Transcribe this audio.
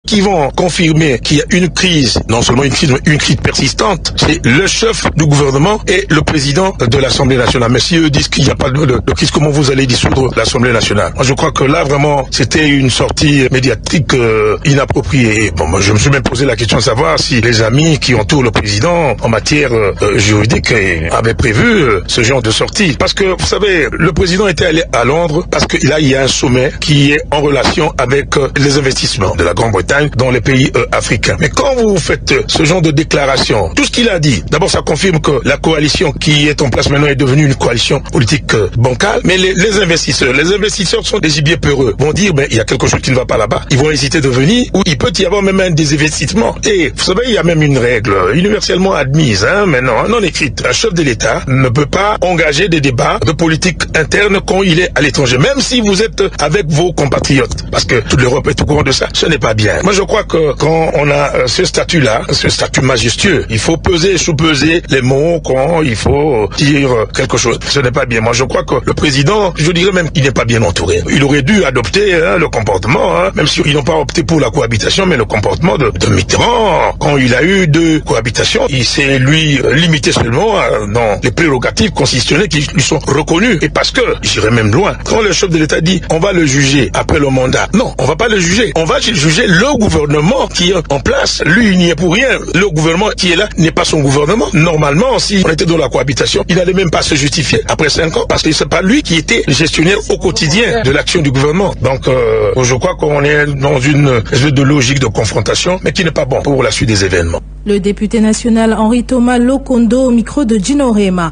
qui vont confirmer qu'il y a une crise, non seulement une crise, mais une crise persistante, c'est le chef du gouvernement et le président de l'Assemblée nationale. Mais si eux disent qu'il n'y a pas de crise, comment vous allez dissoudre l'Assemblée nationale? Moi, je crois que là, vraiment, c'était une sortie médiatique inappropriée. Bon, moi, je me suis même posé la question de savoir si les amis qui entourent le président en matière juridique avaient prévu ce genre de sortie. Parce que, vous savez, le président était allé à Londres parce que là, il y a un sommet qui est en relation avec les investissements de la Grande-Bretagne dans les pays africains. Mais quand vous faites ce genre de déclaration, tout ce qu'il a dit, d'abord, ça confirme que la coalition qui est en place maintenant est devenue une coalition politique bancale. Mais les investisseurs sont des gibiers peureux. Vont dire, ben, il y a quelque chose qui ne va pas là-bas. Ils vont hésiter de venir, ou il peut y avoir même un désinvestissement. Et vous savez, il y a même une règle universellement admise, maintenant, non écrite. Un chef de l'État ne peut pas engager des débats de politique interne quand il est à l'étranger, même si vous êtes avec vos compatriotes. Parce que toute l'Europe est au courant de ça. Ce n'est pas bien. Moi, je crois que quand on a ce statut-là, ce statut majestueux, il faut peser et sous-peser les mots quand il faut dire quelque chose. Ce n'est pas bien. Moi, je crois que le président, je dirais même qu'il n'est pas bien entouré. Il aurait dû adopter le comportement, même si ils n'ont pas opté pour la cohabitation, mais le comportement de Mitterrand. Quand il a eu 2 cohabitations, il s'est, lui, limité seulement dans les prérogatives constitutionnelles qui lui sont reconnues. Et parce que, j'irais même loin, quand le chef de l'État dit on va le juger après le mandat, non, on va pas le juger. On va juger le gouvernement qui est en place. Lui, il n'y est pour rien. Le gouvernement qui est là n'est pas son gouvernement. Normalement, si on était dans la cohabitation, il n'allait même pas se justifier après 5 ans, parce que c'est pas lui qui était gestionnaire au quotidien de l'action du gouvernement. Donc, je crois qu'on est dans une espèce de logique de confrontation, mais qui n'est pas bon pour la suite des événements. Le député national Henri Thomas Lokondo au micro de Gino Rema.